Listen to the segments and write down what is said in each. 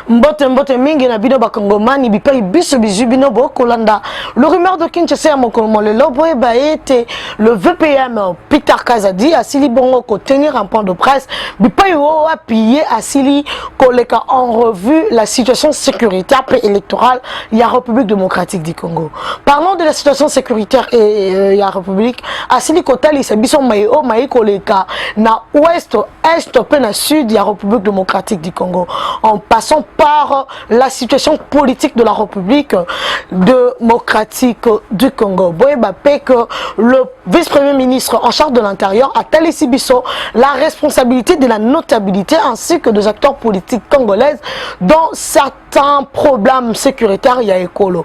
Mbote mingi na bino bakongomani bipai biso bizubino bokolanda. Le rumeur de Kinshasa ya mokolo le lobo été le VPM Peter Kazadi asili bongo ko tenir un point de presse bipai o appuyé asili koleka en revue la situation sécuritaire préélectorale ya République démocratique du Congo. Parlons de la situation sécuritaire et ya République asili kotali se biso mai o mai koleka na ouest est pe na sud ya République démocratique du Congo en passant par la situation politique de la République démocratique du Congo. Boyeba pe que le vice-premier ministre en charge de l'intérieur a Talissi Bisso la responsabilité de la notabilité ainsi que des acteurs politiques congolaises dans certains problèmes sécuritaires ya écolo.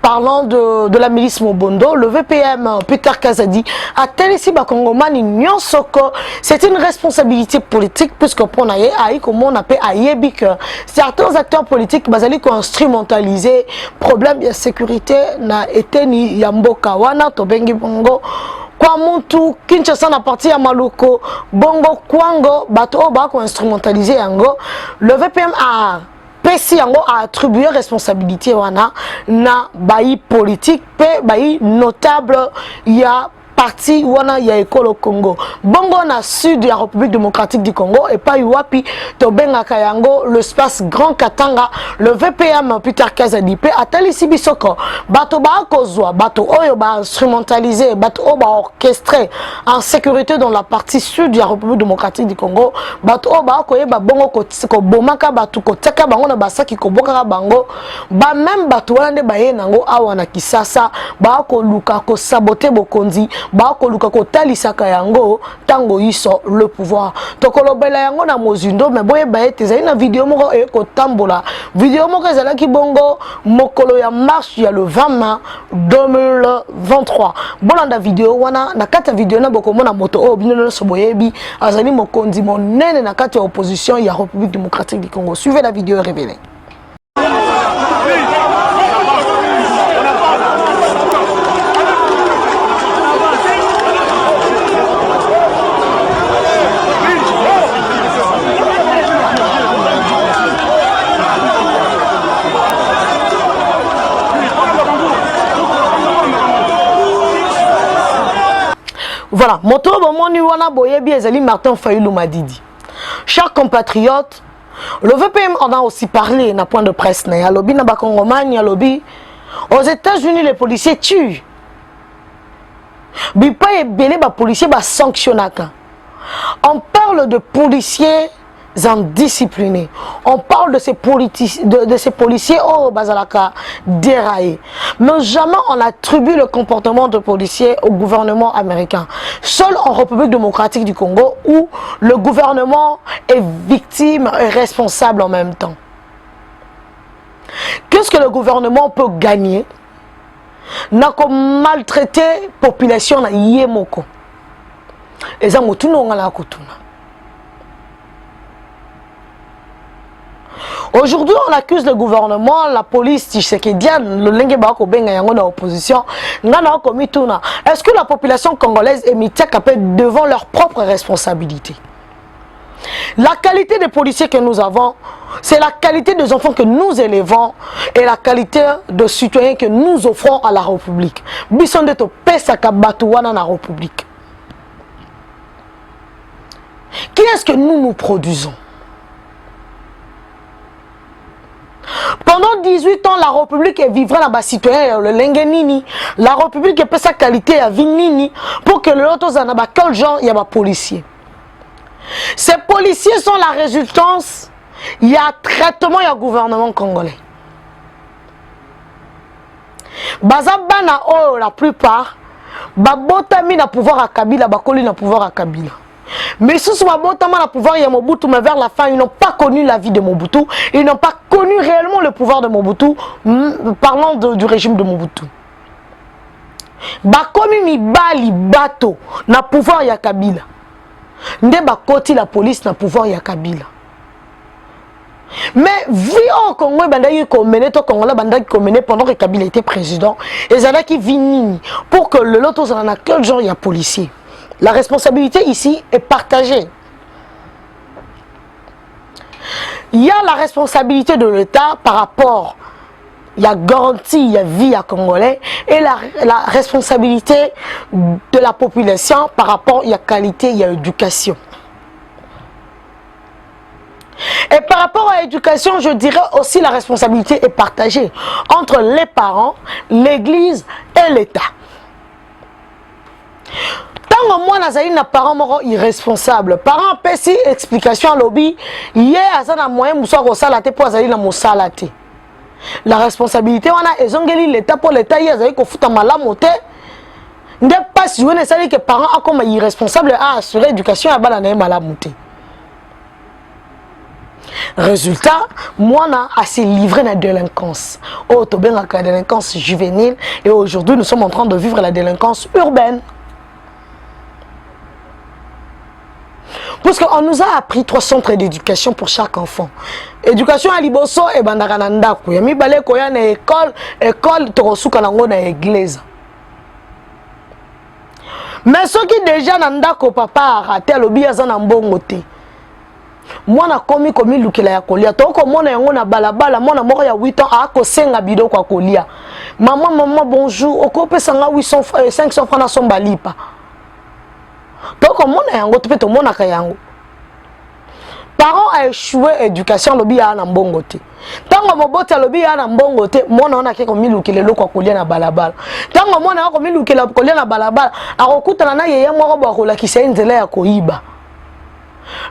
Parlant de la milice Mobondo, le VPM Peter Kazadi a Talissi Bakongomani Nyonsoko. C'est une responsabilité politique puisque pour naye aïe comme on appelle aïebi que certains acteurs politiques basali ko instrumentaliser problème de sécurité na été ni yamboka wana to bengi bongo kwa muntu Kinshasa na parti ya Maluko bongo kwango bato ba ko instrumentaliser yango. Le VPM a Pessi yango a attribué responsabilité wana na bayi politique pe bayi notable ya parti wana ya école au Congo. Bongo na sud de la République démocratique du Congo et pas Iwapi to benga kayango l'espace Grand Katanga le VPM Peter Kazadi pe Talissi Bisoko bato ba kozwa bato oyo ba instrumentalisé bato o ba orchestré en sécurité dans la partie sud de la République démocratique du Congo bato o ba koyeba bongo ko bomaka bato ko teka bango na basaki ko boka bango ba même bato wana nde baye nango awa na Kisasa ba ko luka ko saboter bokonzi Bako luka ko talisaka yango tango iso le pouvoir tokolobela yango na mozindo mais boye baye tezali na vidéo moko e ko tambola vidéo moko ezalaki bongo mokolo ya marche ya le 20 mai 2023 bolanda vidéo wana na kata vidéo na boko mona moto o bino so boyebi azali mokonzi monene na kata opposition ya République démocratique du Congo. Suivez la vidéo révélée. Voilà, moto bomoni wana boyebi ezali Martin Fayulu Madidi. Chers compatriotes, le VPM en a aussi parlé na point de presse na lobi na bakongomani lobi aux États-Unis les policiers tuent. Bipa ebele ba policiers ba sanctionnaka. On parle de policiers indisciplinés. On parle de ces policiers au Bazalaka déraillés. Mais jamais on attribue le comportement de policiers au gouvernement américain. Seul en République démocratique du Congo où le gouvernement est victime et responsable en même temps. Qu'est-ce que le gouvernement peut gagner? N'a comme maltraiter la population na yemoko. Et ça motuno ngala kotuna. Aujourd'hui, on accuse le gouvernement, la police, Tshisekedienne, le Lenge Bako Benga Yango na opposition. Est-ce que la population congolaise est mise devant leurs propres responsabilités? La qualité des policiers que nous avons, c'est la qualité des enfants que nous élevons et la qualité de citoyens que nous offrons à la République. Bisonde to pesaka batuwana na République. Qui est-ce que nous produisons? Pendant 18 ans, la République vivra là-bas citoyen, le Lengenini. La République peut sa qualité à Vinini pour que l'autre zanaba quel genre il y a des policiers. Ces policiers sont la résultance, il y a traitement, il y a gouvernement congolais. Bazabana oh la plupart, babotami na pouvoir à Kabila, bakoli na pouvoir à Kabila. Mais sous le pouvoir, il y a Mobutu, mais vers la fin, ils n'ont pas connu la vie de Mobutu. Ils n'ont pas connu réellement le pouvoir de Mobutu, parlant du régime de Mobutu. Bakomi mibali bato na pouvoir ya Kabila. Nde bakoti la police na pouvoir ya Kabila. Mais vu au Congo, bandaki komene to Congolais bandaki komene pendant que Kabila était président, et zalaki vinini pour que le loto zana quel genre il y a policier. La responsabilité ici est partagée. il y a la responsabilité de l'État par rapport, il y a garantie, il y a vie à Congolais, et la responsabilité de la population par rapport, il y a qualité, il y a éducation. Et par rapport à l'éducation, je dirais aussi la responsabilité est partagée entre les parents, l'église et l'État. Tant que moi, nazali na parent moko irresponsable, parent pesi explication à lobby, yé azana moyen muso ko sala te po azali na mosala te. La responsabilité wana ezongeli l'État pour l'État yé azali ko futa malamu te. Nde pas si wene sali que parent a comme irresponsable à assurer l'éducation à bala na malamu te. Résultat, moi a s'est livré à la délinquance. Oh, tu bien la délinquance juvénile et aujourd'hui nous sommes en train de vivre la délinquance urbaine. Parce qu'on nous a appris 3 centres d'éducation pour chaque enfant. Éducation à Liboso et Bandarananda. Yami balé koya na école torosuka nango na église. Mais ceux qui déjà nandako papa a raté lobi azana mbongo te. Moi na komi lukela ya kolia toko mona yango na balabala mona moko ya 8 ans a ko senga bido kwa kolia. Maman bonjour okopesa nga 500 francs na somba lipa. Toko mona yango to peto mona ka yango. Parents a échoué éducation lobi ya na mbongo te. Tango moboti lobi ya na mbongo te mona ona ke komi lukela lokwa kolia na balabala. Tango mona ya komi lukela kolia na balabala akokutana na yeye moko ba kolakisa nzela ya koiba.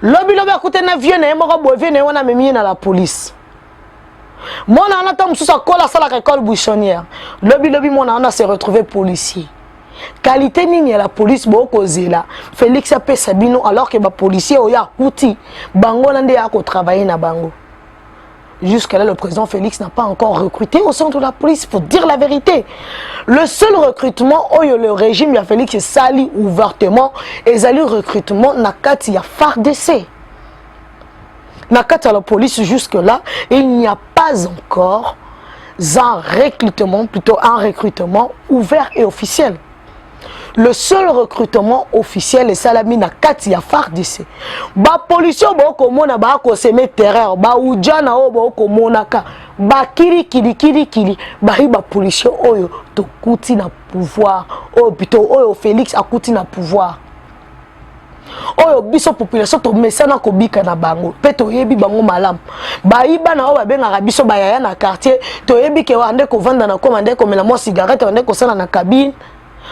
Lobi akute na vieux na moko boye na wana memi na la police. Mona ana ta mususa kola sala ka école buissonnière. Lobi mona ana se retrouver policier. Qualité nini ya la police boko zela. Félix a pesa bino alors que ba policier oya kuti bango nande ya ko travailler na bango. Jusqu'à là, le président Félix n'a pas encore recruté au centre de la police, il faut dire la vérité. Le seul recrutement, le régime, il y a Félix sali ouvertement, et le recrutement, nakati ya FARDC. Nakati à la police jusque-là, il n'y a pas encore un recrutement ouvert et officiel. Le seul recrutement officiel est salami na kati ya FARDC. Ba policier boko mona ba ko seme terreur, ba ujana o boko monaka, ba kiri ba riba policier oyo to kuti na pouvoir, o plutôt oyo Félix akuti na pouvoir. Oyo biso population to mesana ko bika na bango, peto yebi bango malam. Ba iba na o ba benga biso ba yaya na quartier, to yebi ke wande ko vanda na komande ko mela mo cigarette wande ko sala na cabine.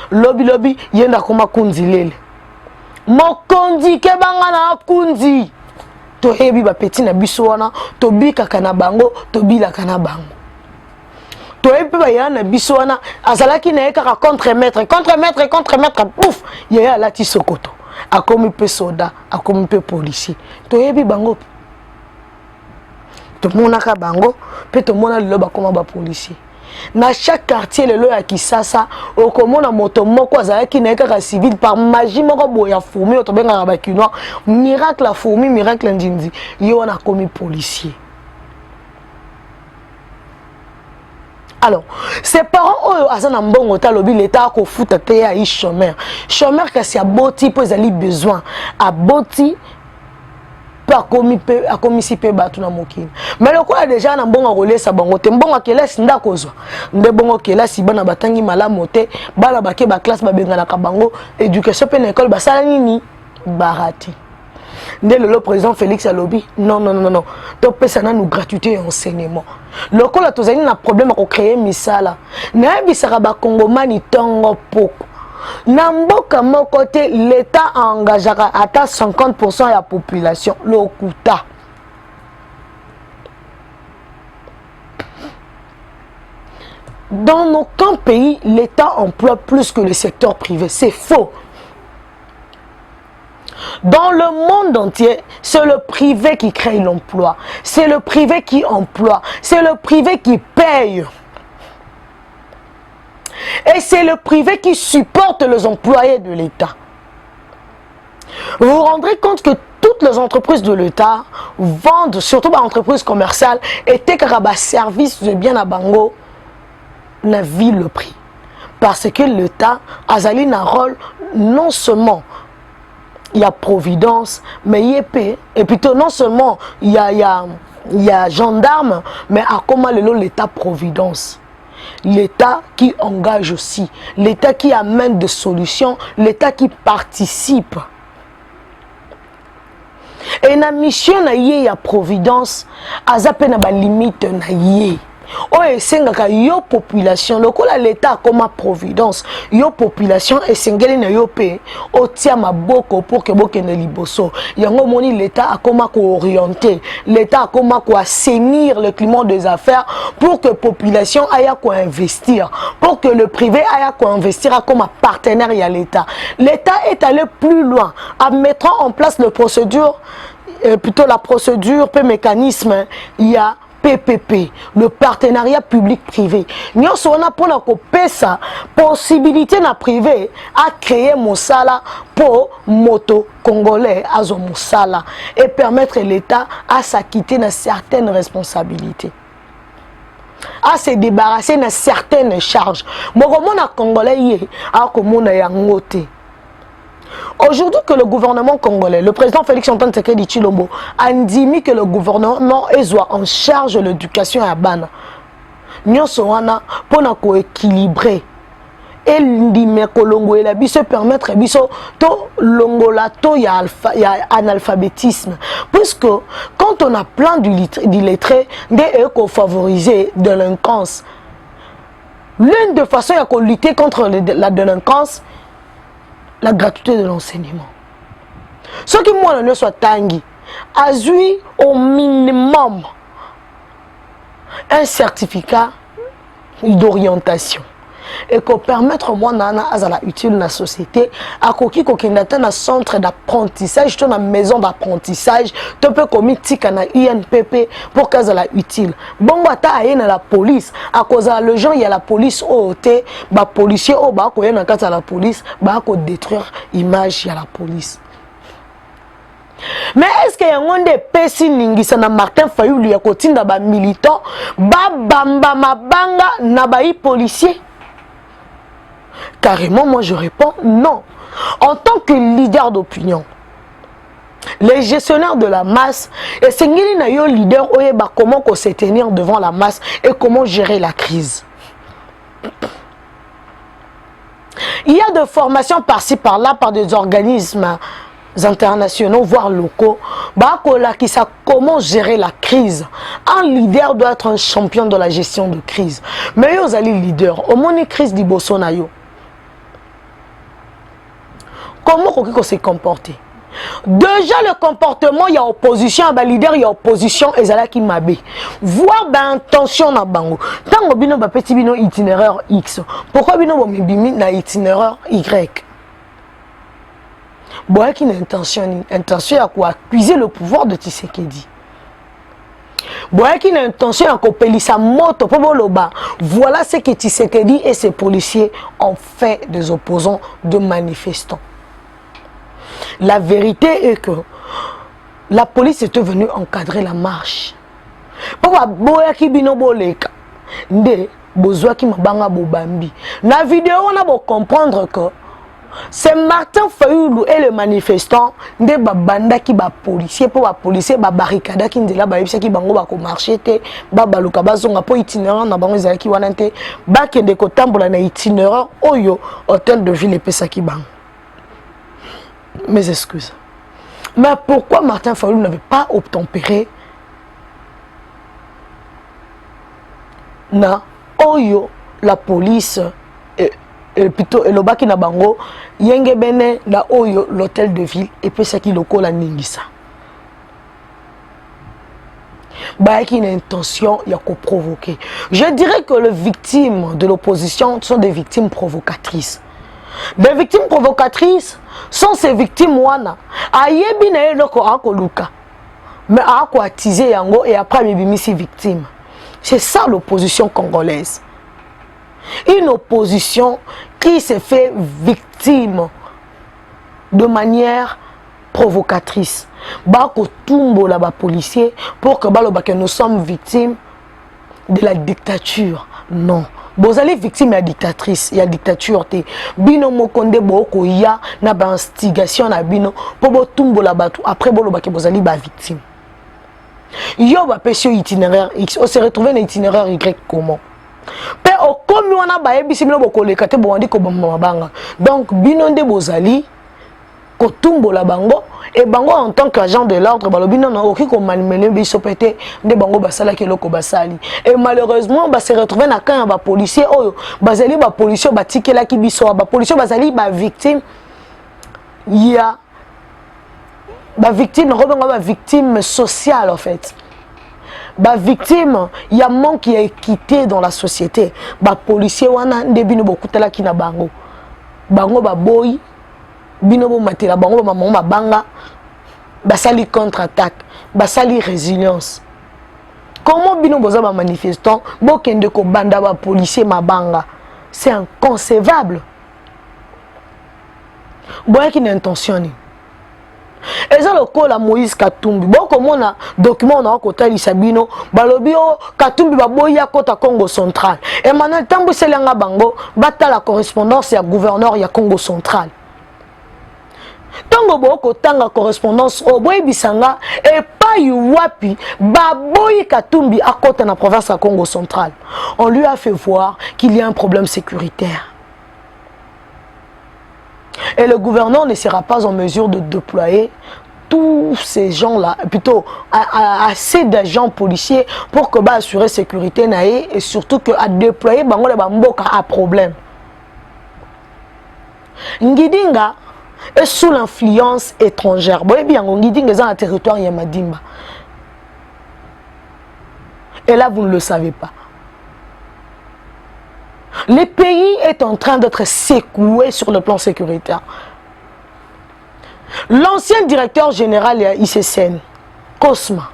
Lobi yenda koma kunzi lele mokondi ke banga na kunzi to hebi ba petit na biso wana to bika kana bango to bila kana bango to hebi ba yana biso wana azalaki na eka contre-maître pouf yaya lati sokoto akomi pe soda akomi pe policier to hebi bango to monaka bango pe to mona loba koma ba policier. Na chaque quartier le ya Kisasa okomona moto moko azalaki na ekaka civil par magie moko boya fourmi otobenga ba kinois miracle la fourmi miracle ndindi yo na komi policier. Alors, ses parents oyo azana mbongo talobi l'état ko futa te ya i chômeur kasi aboti po ezali besoin aboti a commis si peu batu na mokili. Mais le quoi déjà na mbongo kolesa bango te mbongo kelesi ndakozwa nde bongo kelesi bana batangi malamu te bala bake ba classe babengana ka bango éducation pe na école basala nini barati. Nde le président Félix alobi non to pesa na nous gratuité et enseignement. Le quoi la tozali na problème à créer misala na bisaka ba kongomani tongo poko. Namboka mon côté, l'État engagera à 50% de la population. Le Kuta. Dans nos camps pays, l'État emploie plus que le secteur privé. C'est faux. Dans le monde entier, c'est le privé qui crée l'emploi. C'est le privé qui emploie. C'est le privé qui paye. Et c'est le privé qui supporte les employés de l'État. Vous vous rendrez compte que toutes les entreprises de l'État vendent, surtout les entreprises commerciales, et les services de bien à Bango, la vie le prix. Parce que l'État a un rôle non seulement il y a providence, mais il y a paix. Et plutôt non seulement il y a il y a gendarme, mais à comment l'État providence. L'État qui engage aussi, l'État qui amène des solutions, l'État qui participe. Et la mission na yé ya providence, azape na ba limite na yé. O esengaka yo population, lokola l'État comme providence, yo population esengeli na yo pe, o tia maboko pour que boke ne liboso. Yango moni l'État a comment orienter, l'État a comment assainir le climat des affaires pour que population aya quoi investir, pour que le privé aya quoi investir comme partenaire à l'État. L'État est allé plus loin en mettant en place la procédure, plutôt la procédure, peu mécanisme, il y a PPP, le partenariat public-privé. Nous avons pour la possibilité na privé à créer Moussala pour moto congolais à Moussala et permettre l'État à s'acquitter de certaines responsabilités, à se débarrasser de certaines charges. Mon congolais a comme yangote. Aujourd'hui que le gouvernement congolais, le président Félix Antoine Tshisekedi Tshilombo a dit que le gouvernement est en charge de l'éducation à Bana. Nous sommes pour équilibrer et l'indimé la biso permettre biso to longola to ya analphabétisme, puisque quand on a plein d'illettrés de favoriser délinquance, l'une des façons de lutter contre la délinquance, la gratuité de l'enseignement. Ce qui moi ne soit tangi, a eu au minimum un certificat d'orientation et qu'on permettre moi nana azala utile la société à koki kokendata na centre d'apprentissage to na maison d'apprentissage to peut commitika na INPP pour qu'azala utile bongo ata ayena la police à cause le gens il y a la police au té ba policier au ba ko yena kata la police ba ko détruire image ya la police. Mais est-ce qu'il y a un des pesi ningisa na Martin Fayulu ya kotinda ba militant ba bamba mabanga na ba policier? Carrément, moi je réponds non. En tant que leader d'opinion, les gestionnaires de la masse, et c'est un leader comment se tenir devant la masse et comment gérer la crise. Il y a des formations par-ci par-là par des organismes internationaux, voire locaux, qui savent comment gérer la crise. Un leader doit être un champion de la gestion de crise. Mais vous allez leader, au moins une crise d'Iboso na yo. Comment on se comporter? Déjà le comportement, il y a opposition à leader, il y a opposition et ça qui m'abé. Voir intention na bango. Tant que bino ba petit bino itinéraire X. Pourquoi bino ba mibimi na itinéraire Y? Bon, qui n'a intention à quoi accuser le pouvoir de Tshisekedi. Bon, qui n'a intention à copier sa moto pour le bas. Voilà ce que Tshisekedi et ses policiers ont fait des opposants, de manifestants. La vérité est que la police est venue encadrer la marche. Pourquoi boya ki bino boleka nde bozwa ki mabanga bobambi. La vidéo on a beau comprendre que c'est Martin Fayulu et le manifestant nde babanda ki ba policier pour ba policier ba barricade ki ndela ba yebisa ki bango ba ko marcher te ba baluka bazonga po itinéraire na bango ezala ki wana te ba kende ko tambola na itinéraire oyo hôtel de ville epesa ki bango. Mes excuses. Mais pourquoi Martin Fayulu n'avait pas obtempéré na oyo la police et plutôt le baki na bango yenge bene na oyo l'hôtel de ville et puis ça qui loko la ningisa. Bah qui une intention il y a qu'au provoquer. Je dirais que les victimes de l'opposition sont des victimes provocatrices. Des victimes provocatrices sont ces victimes wana ayebi na eloko akoluka mais ako attiser yango et après bibimisi victime. C'est ça l'opposition congolaise. Une opposition qui se fait victime de manière provocatrice. Bako tumbo la ba policier pour que nous sommes victimes de la dictature. Non. Vous allez victime de la dictatrice, il y a dictature. Bino mokonde boko ya na ba instigation na bino pour bo tumbo la batu après bolo ba ke vous allez ba victime. Yo ba pesio itinéraire X, on se retrouve dans itinéraire Y comment? Pe o komi wana ba ebisi bino bokoleka te bo andi ko banga. Donc bino nde bozali ko tumbola bango et bango en tant qu'agent de l'ordre balobi non oki ko malmener biso pété nde bango basala keloko basali. Et malheureusement ba se retrouver na kan ba policier oyo bazali ba policier ba tikela ki biso ba policier bazali ba victime ya ba victime ba victime sociale en fait. Ba victime ya manque ya équité dans la société. Ba policier wana nde bino bokutala ki na bango. Bango ba boy bino bo matela bango ba maman banga basali contre-attaque, basali résilience. Comment bino boza ba manifestant bokende ko banda ba policier mabanga? C'est inconcevable. Boya ki n'intentionné. Et ça le col à Moïse Katumbi. Bon comme on a document on a côté Sabino, balobi o Katumbi ba boya kota Congo central. Et maintenant tambo selanga bango bata la correspondance ya gouverneur ya Congo central. Tango boko tanga correspondance o boy bisanga et pas yuwapi ba boy Katumbi à côté na province à Congo central. On lui a fait voir qu'il y a un problème sécuritaire. Et le gouverneur ne sera pas en mesure de déployer tous ces gens-là, plutôt assez d'agents policiers pour que bah assurer sécurité naïe et surtout que à déployer bango le bamboka a problème. Ngidinga est sous l'influence étrangère. Boye bien Ngidinga est dans le territoire Yamadimba. Et là vous ne le savez pas. Le pays est en train d'être secoué sur le plan sécuritaire. L'ancien directeur général de ICCN, Cosma.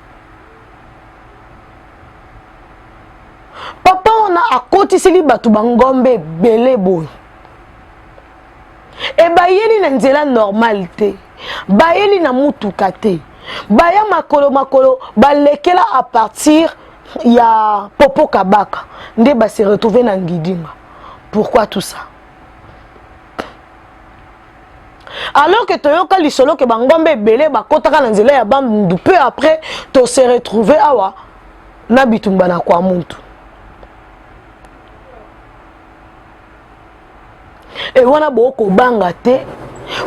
Papa, on a à côté de Batubangombe, Belebo. Et Bayeli n'a pas de normalité. Bayeli n'a pas de Baya makolo, balekela à partir. Il y a Popo Kabaka. Ndeba se retrouver dans Ngidinga. Pourquoi tout ça? Alors que Toyoka Lisolo que Bangombe Belé bakotaka na nzela ya bambu peu après to se retrouver awa na bitumba na kwa muntu. Et wana boko banga te.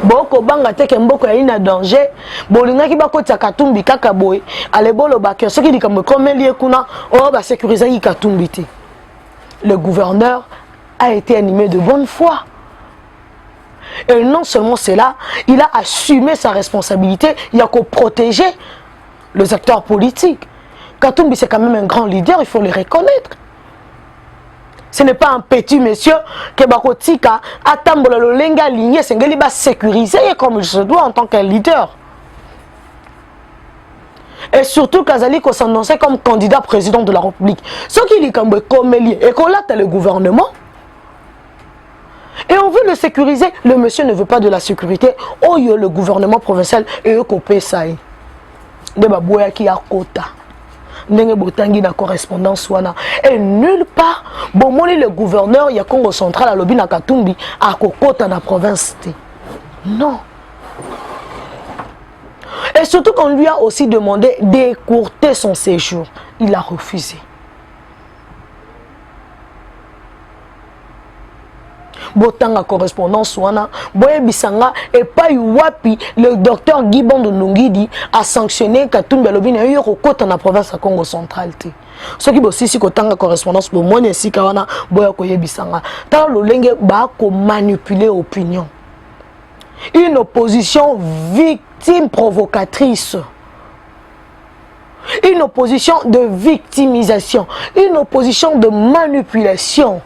Boko banga te ke mboko ya ina danger bolinga ki bakoti Katumbi kaka boy alebolo bakyo soki likambo komelie kuna o ba sécuriser ki Katumbi te. Le gouverneur a été animé de bonne foi. Et non seulement cela, il a assumé sa responsabilité, il a qu'à protéger les acteurs politiques. Katumbi c'est quand même un grand leader, il faut le reconnaître. Ce n'est pas un petit monsieur que Bakotika Atambola Lolenga ligné, c'est qu'il va sécuriser comme il se doit en tant qu'un leader. Et surtout Kazali qu'on s'annonçait comme candidat président de la République. Ce qui est comme lié et qu'on l'a le gouvernement. Et on veut le sécuriser. Le monsieur ne veut pas de la sécurité. Oh, le gouvernement provincial et eux copé ça. De baboya qui a quota. Ndenge botangi na correspondance wana et nulle part bomoni le gouverneur ya Congo central à lobi na Katumbi a kokota na province té. Non. Et surtout qu'on lui a aussi demandé d'écourter son séjour, il a refusé. Botanga correspondance wana boye bisanga et pas wapi le docteur Guibon de Nungidi a sanctionné Katumbi lobi na yo kokota na province à Congo central té. Ce qui aussi si kotanga correspondance pour moi si kawana boya koyebisanga ta lolenge ba ko manipuler opinion. Une opposition victime provocatrice. Une opposition de victimisation, une opposition de manipulation.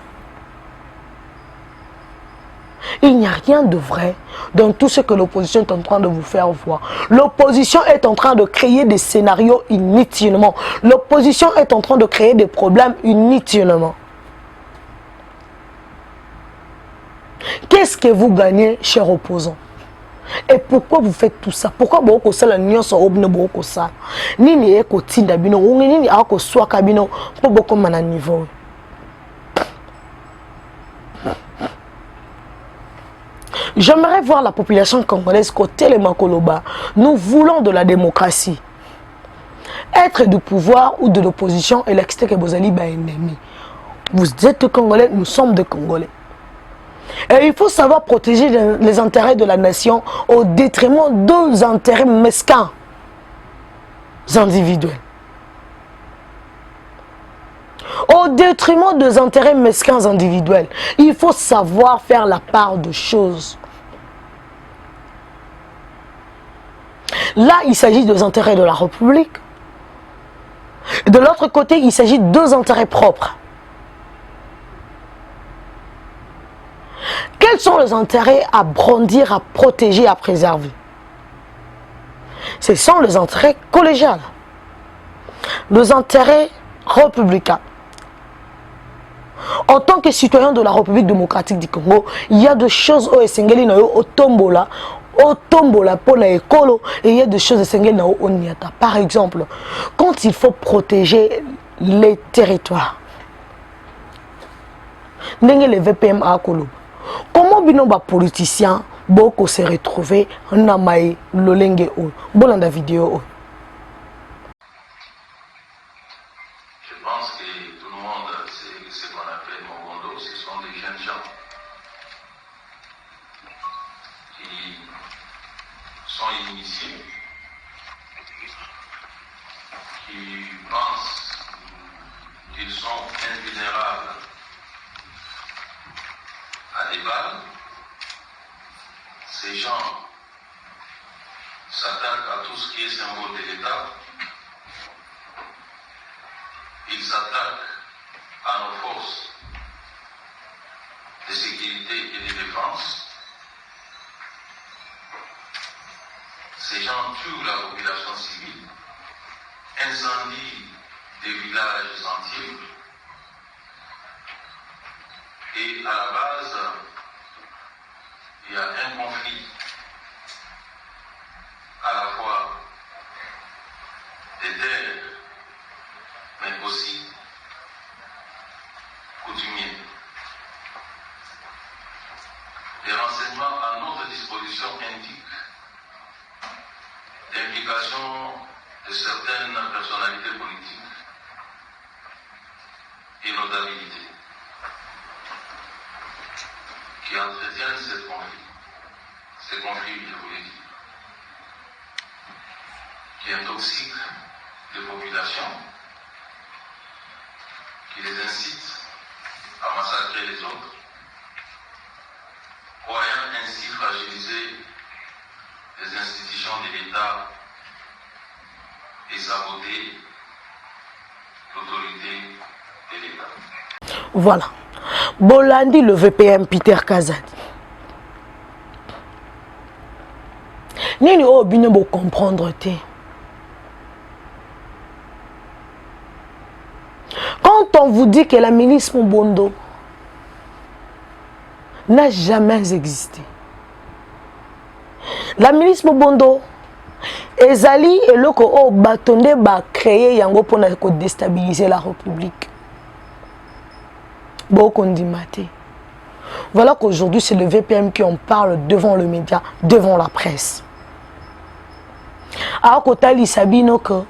Il n'y a rien de vrai dans tout ce que l'opposition est en train de vous faire voir. L'opposition est en train de créer des scénarios inutilement. L'opposition est en train de créer des problèmes inutilement. Qu'est-ce que vous gagnez, chers opposants? Et pourquoi vous faites tout ça? Pourquoi vous faites la nuance au beaucoup ça? Nini est kotinda bino, nini a ko soit kabino pour beaucoup mana niveau. J'aimerais voir la population congolaise côté les Makoloba. Nous voulons de la démocratie. être du pouvoir ou de l'opposition et l'extérieur que vous allez ennemi. Vous êtes Congolais, nous sommes des Congolais. Et il faut savoir protéger les intérêts de la nation au détriment des intérêts mesquins individuels. Au détriment des intérêts mesquins individuels. Il faut savoir faire la part de choses. Là, il s'agit des intérêts de la République. De l'autre côté, il s'agit de deux intérêts propres. Quels sont les intérêts à brandir, à protéger, à préserver? Ce sont les intérêts collégiaux, les intérêts républicains. En tant que citoyen de la République démocratique du Congo, il y a des choses au Essengeli au tombola pour l'école, et il y a des choses Essengeli au Niata. Par exemple, quand il faut protéger les territoires, les VPM à Kolo. Comment binoba politicien boko se retrouver na mai lolenge o bolanda vidéo. Je pense que tout le monde sait ce qu'on appelle Mogondo, ce sont des jeunes gens qui sont initiés, qui pensent qu'ils sont invulnérables à des balles. Ces gens s'attaquent à tout ce qui est symbole de l'État. Ils s'attaquent à nos forces de sécurité et de défense. Ces gens tuent la population civile, incendient des villages entiers. Et à la base, il y a un conflit à la fois des terres, mais aussi coutumier. Les renseignements à notre disposition indiquent l'implication de certaines personnalités politiques et notabilités qui entretiennent ces conflits, je vous l'ai dit, qui intoxiquent les populations, qui les incitent à massacrer les autres, croyant ainsi fragiliser les institutions de l'État et saboter l'autorité de l'État. Voilà. Bolandi le VPM Peter Kazadi. Nini o bino bo comprendre te. Quand on vous dit que la milice Mobondo n'a jamais existé. La milice Mobondo ezali eloko o batonde ba créer yango pour déstabiliser la République. Voilà qu'aujourd'hui c'est le VPM qui en parle devant le média, devant la presse. Alors qu'Otali Sabino que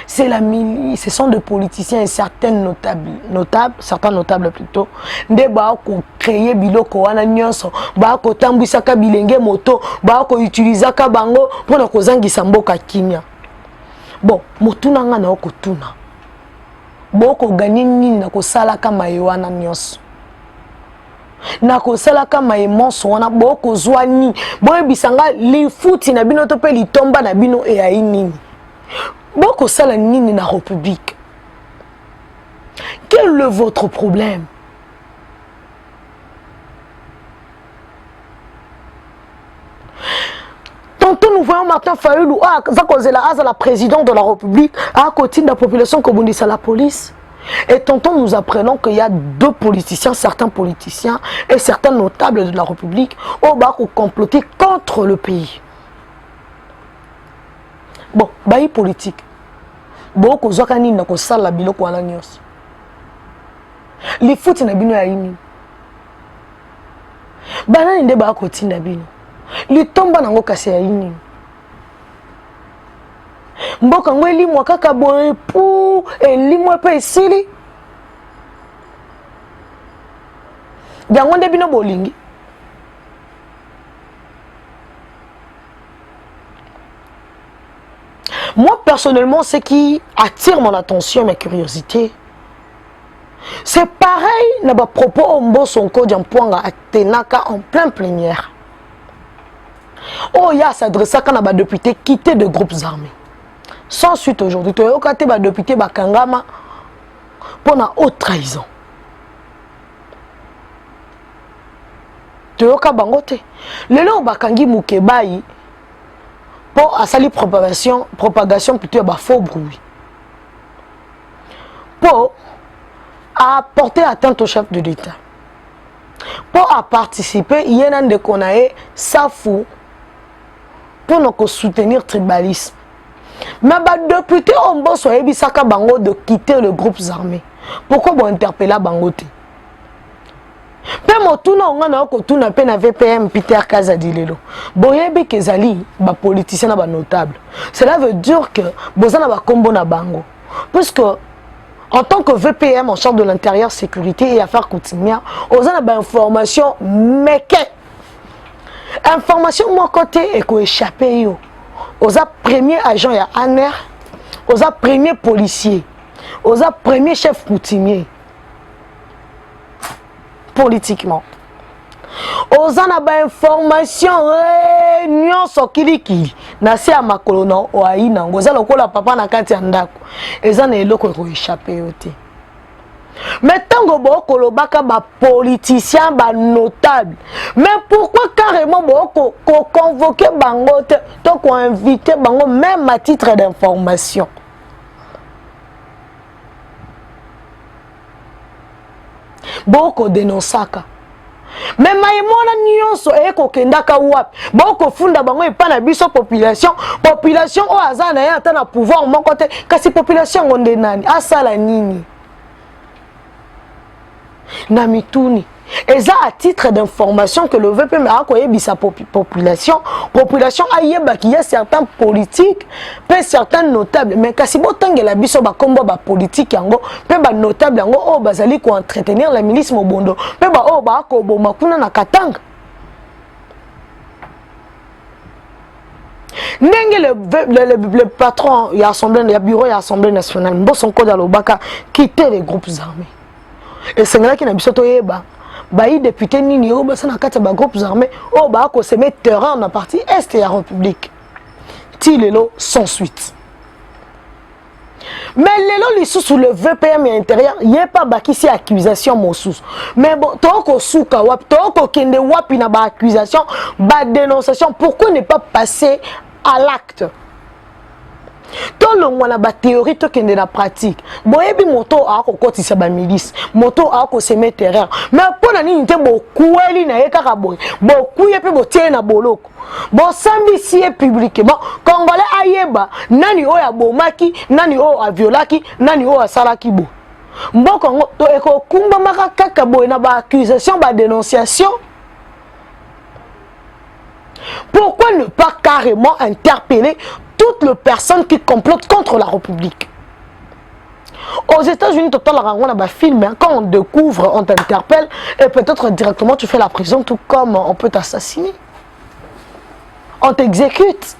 c'est la milice, ce sont des politiciens et certains notables plutôt, des ba ko créer biloko wana nyonso, ba ko tambwisaka bilenge moto, ba ko utilisaka bango pour na kozangisa mboka kimia. Bon, motuna nga na okotuna. Boko gagner nini na kosala kama yewana nyonso. Na kosala kama yemonso wana boko zwani. Boye bisanga li futi na bino to pe li tomba na bino e ayi nini. Boko sala nini na République. Quel est votre problème? Tantôt nous voyons Martin Fayulu, la présidente de la République, à côté de la population comme dit à la police. Et tantôt nous apprenons qu'il y a deux politiciens, certains politiciens et certains notables de la République au bas qui comploter contre le pays. Bon, bail politique. Bon, qu'on soit canine na ko sala biloko wana nyos. Les foot na bino ya ini. Bana nde ba ko tinda bino. Le tomba nango kase ya ini. Mboka ngo elimwa kaka boye pou elimwa pe esili. Yango nde bino bolingi. Moi personnellement, ce qui attire mon attention, ma curiosité, c'est pareil na ba propos ombo sonko diampoanga atenaka en plein plénière. Oh ya s'adressa quand na ba député quitté de groupes armés. Sans suite aujourd'hui, to yokate ba député bakangama pour na haute trahison. To yoka bangote. Lelo bakangi mukebai pour asali propagation plutôt bas faux bruit. Pour apporter atteinte au chef de l'État. Pour participer, il y a un de konae safou pour nous soutenir le tribalisme. Mais les députés ont besoin de quitter les groupes armés. Pourquoi vous interpellez Bangote? Pe motuna ngana ko tuna pe na VPM Peter Kazadilelo. Boyebi kezali ba politicien na ba notable. Cela veut dire que bozana ba kombo na bango. Puisque en tant que VPM en charge de l'intérieur, sécurité et affaires coutumières, ozana ba information meke. Information mon côté et ko échapper yo. Oza premier agent ya ANER, oza premier policier, oza premier chef coutumier. Politiquement. Ozana ba information réunion sokiliki na se amakolo na oaina ngoza lokola papa na kati ya ndako ezana eloko ko échapper yote. Mais tango boko lobaka ba politicien ba notable. Mais pourquoi carrément boko ko convoquer bango te to ko inviter bango même à titre d'information? Boko dénonçaka. Mais maïmona nyonso eko kendaka wap. Boko funda bango epa na biso population o azana ya ata na pouvoir mon côté kasi population ngonde nani asala nini. Na mituni. Eza à titre d'information que le VPM a koyebi sa population ayeba qu'il y a certains politiques, pe certains notables, mais kasi botangela biso ba kombo ba politique yango, pe ba notable yango o bazali ko entretenir la milice mobondo, pe ba o ba ko boma kuna na Katanga. Ndenge le patron ya assemblée ya bureau ya assemblée nationale mboson ko da lobaka quitter les groupes armés. Et c'est là qui na biso to yeba bayi député nini o basa na kati ba groupes armés o ba ko se mettre terrain na partie est ya République ti lelo sans suite. Mais lelo li sous le VPM intérieur yé pas bakisi accusation mosus. Mais bon toko suka wap toko kende wapi na ba accusation ba dénonciation, pourquoi ne pas passer à l'acte? Tout le monde a ba théorie, tout le la pratique. Boyebi moto a ko kotisa ba milice, moto a ko se mettre terrain. Mais pour nani nte beaucoup eli na yeka boy. Beaucoup yepe bo tie na boloko. Bon sambi si public. Bon Congolais ayeba nani o ya bomaki, nani o a violaki, nani o a salaki bo. Mboko to eko kumba maka kaka boy na ba accusation, ba dénonciation. Pourquoi ne pas carrément interpeller toutes les personnes qui complotent contre la République? Aux États-Unis, total on a un film, hein, quand on découvre, on t'interpelle et peut-être directement tu fais la prison, tout comme on peut t'assassiner. On t'exécute.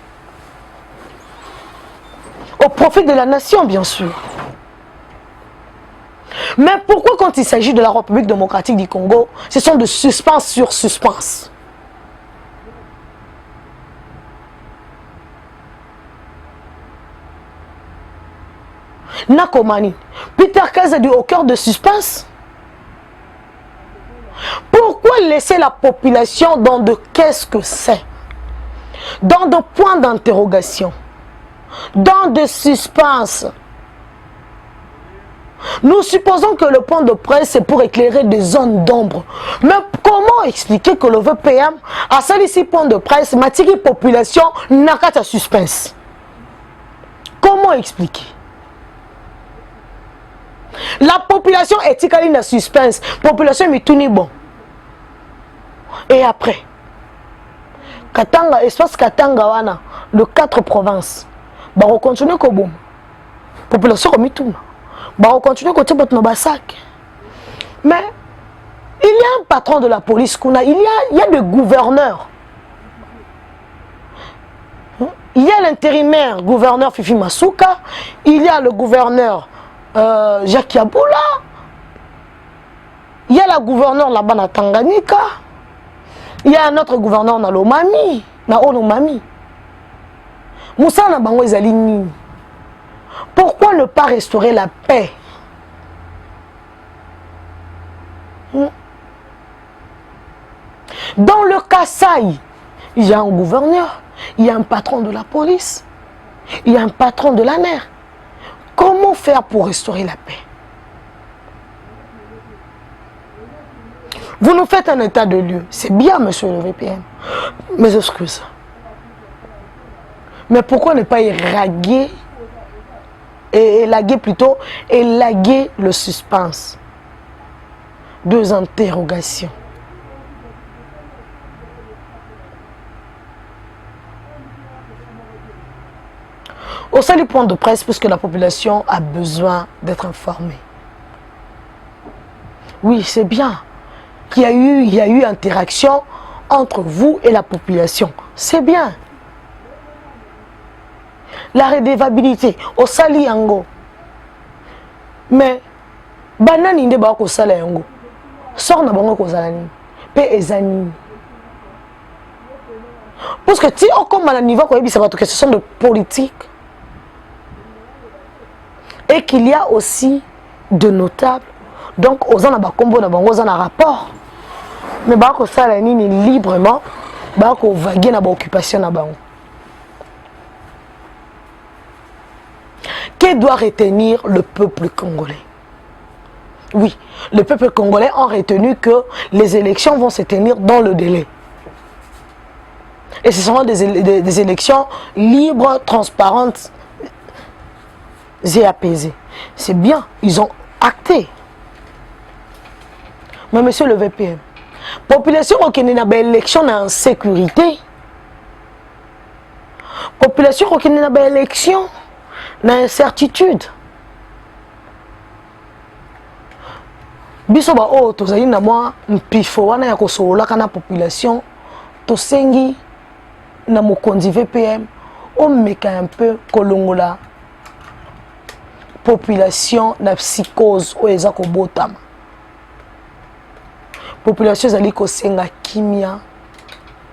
Au profit de la nation, bien sûr. Mais pourquoi quand il s'agit de la République démocratique du Congo, ce sont de suspense sur suspense? Nakomani, Peter Kazadi au cœur de suspense. Pourquoi laisser la population dans de qu'est-ce que c'est, dans de points d'interrogation, dans de suspense? Nous supposons que le point de presse c'est pour éclairer des zones d'ombre. Mais comment expliquer que le VPM a sali ici point de presse, matiri population n'a qu'à ta suspense? Comment expliquer? La population est dans suspense. Population est tout bon. Et après, Katanga, espace Katanga wana, le 4 provinces. ba continuer ko bom population ko mituma ba continuer ko tiba na sac. Mais il y a un patron de la police kuna, il y a des gouverneurs. Il y a l'intérimaire gouverneur Fifi Masuka, il y a le gouverneur Jacques Yaboula, il y a la gouverneure là-bas na Tanganyika, il y a un autre gouverneur na Lomami, na Olomami. Moussa na bango ezali nini? Pourquoi ne pas restaurer la paix? Dans le Kasaï, il y a un gouverneur, il y a un patron de la police, il y a un patron de la NER. Comment faire pour restaurer la paix? Vous nous faites un état de lieu. C'est bien, monsieur le VPN. Mes excuses. Mais pourquoi ne pas élaguer, élaguer le suspense? Deux interrogations. Au sein du point de presse, puisque la population a besoin d'être informée. Oui, c'est bien qu'il y a eu interaction entre vous et la population. C'est bien. La redevabilité, au sali yango. Mais, banani nde ba ko sala yango. Sort na bango ko sala ni. Pe ezani. Parce que si on comme à niveau ko ebisa bato que ce sont de politique. Et qu'il y a aussi de notables. Donc, aux gens combo na bango za na rapport. Mais ba ko sala ni librement, ba ko vaguer na ba occupation na bango. Que doit retenir le peuple congolais? Oui, le peuple congolais a retenu que les élections vont se tenir dans le délai. Et ce seront des élections libres, transparentes et apaisées. C'est bien, ils ont acté. Mais monsieur le VPM, population qui est dans l'élection en sécurité, population qui est dans l'élection na incertitude. Biso ba o tozali na mwa mpifo wana ya kosolola kana population tosengi na mokonzi VPM o meka un peu kolongola population na psychose o eza ko botama. Population ezali kosenga kimia,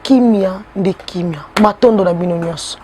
kimia nde kimia. Matondo na bino nyonso.